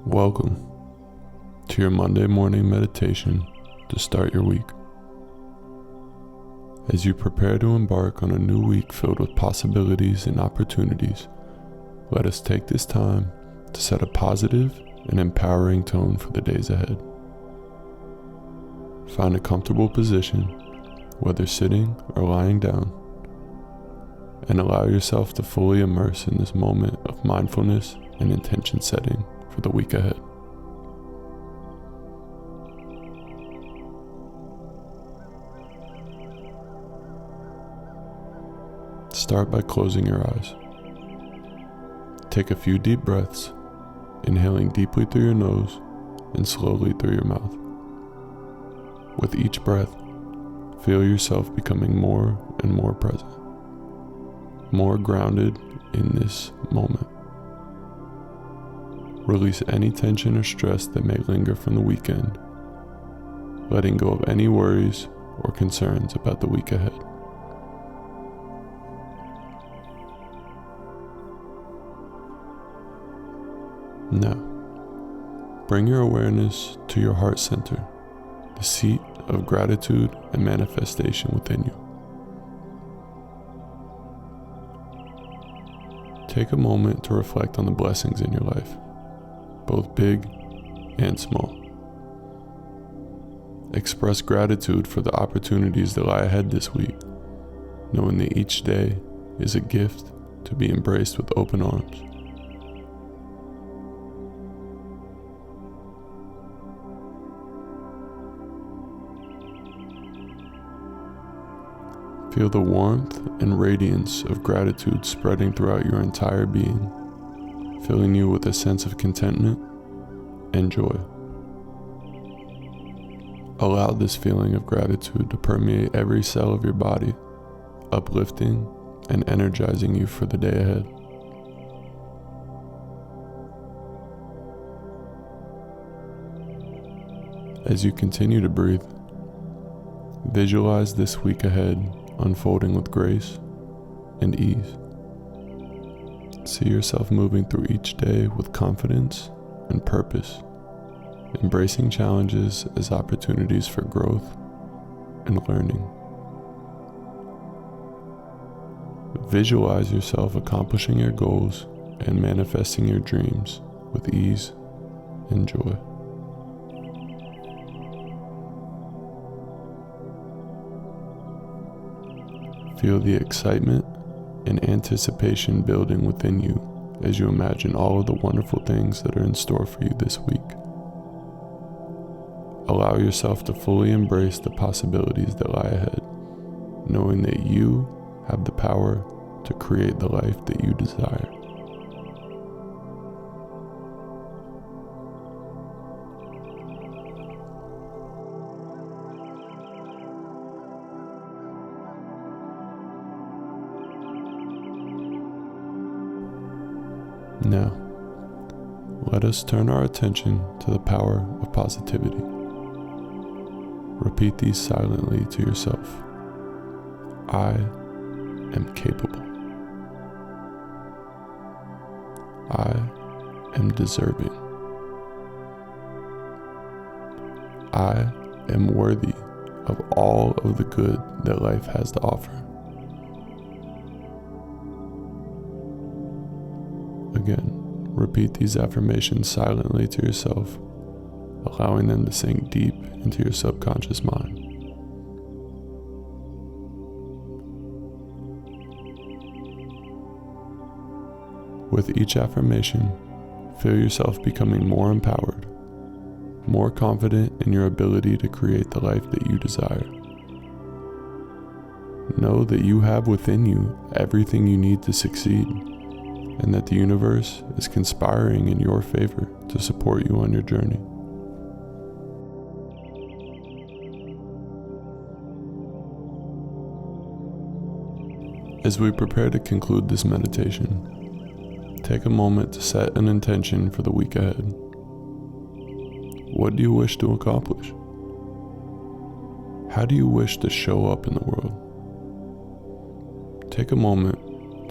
Welcome to your Monday morning meditation to start your week. As you prepare to embark on a new week filled with possibilities and opportunities, let us take this time to set a positive and empowering tone for the days ahead. Find a comfortable position, whether sitting or lying down, and allow yourself to fully immerse in this moment of mindfulness and intention setting for the week ahead. Start by closing your eyes. Take a few deep breaths, inhaling deeply through your nose and slowly through your mouth. With each breath, feel yourself becoming more and more present, more grounded in this moment. Release any tension or stress that may linger from the weekend, letting go of any worries or concerns about the week ahead. Now, bring your awareness to your heart center, the seat of gratitude and manifestation within you. Take a moment to reflect on the blessings in your life, both big and small. Express gratitude for the opportunities that lie ahead this week, knowing that each day is a gift to be embraced with open arms. Feel the warmth and radiance of gratitude spreading throughout your entire being, filling you with a sense of contentment and joy. Allow this feeling of gratitude to permeate every cell of your body, uplifting and energizing you for the day ahead. As you continue to breathe, visualize this week ahead unfolding with grace and ease. See yourself moving through each day with confidence and purpose, embracing challenges as opportunities for growth and learning. Visualize yourself accomplishing your goals and manifesting your dreams with ease and joy. Feel the excitement and anticipation building within you as you imagine all of the wonderful things that are in store for you this week. Allow yourself to fully embrace the possibilities that lie ahead, knowing that you have the power to create the life that you desire. Now, let us turn our attention to the power of positivity. Repeat these silently to yourself. I am capable. I am deserving. I am worthy of all of the good that life has to offer. Again, repeat these affirmations silently to yourself, allowing them to sink deep into your subconscious mind. With each affirmation, feel yourself becoming more empowered, more confident in your ability to create the life that you desire. Know that you have within you everything you need to succeed, and that the universe is conspiring in your favor to support you on your journey. As we prepare to conclude this meditation, take a moment to set an intention for the week ahead. What do you wish to accomplish? How do you wish to show up in the world? Take a moment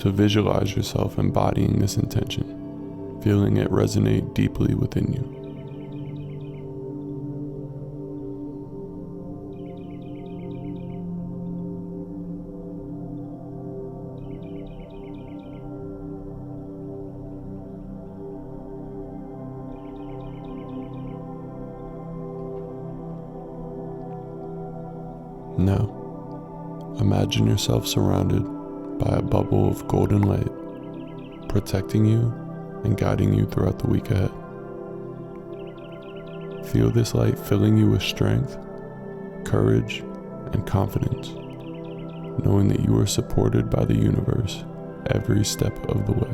to visualize yourself embodying this intention, feeling it resonate deeply within you. Now, imagine yourself surrounded by a bubble of golden light, protecting you and guiding you throughout the week ahead. Feel this light filling you with strength, courage, and confidence, knowing that you are supported by the universe every step of the way.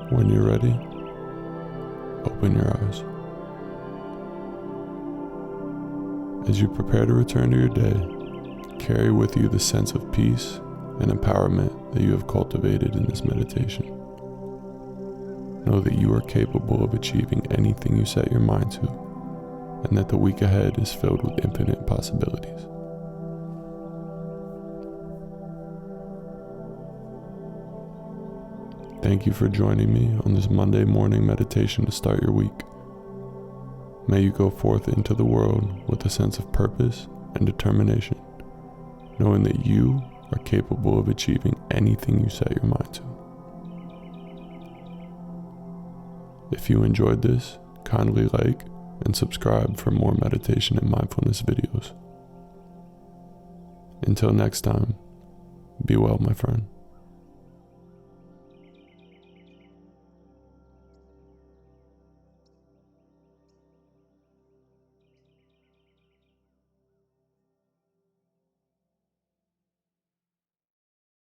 When you're ready, open your eyes. As you prepare to return to your day, carry with you the sense of peace and empowerment that you have cultivated in this meditation. Know that you are capable of achieving anything you set your mind to, and that the week ahead is filled with infinite possibilities. Thank you for joining me on this Monday morning meditation to start your week. May you go forth into the world with a sense of purpose and determination, knowing that you are capable of achieving anything you set your mind to. If you enjoyed this, kindly like and subscribe for more meditation and mindfulness videos. Until next time, be well, my friend.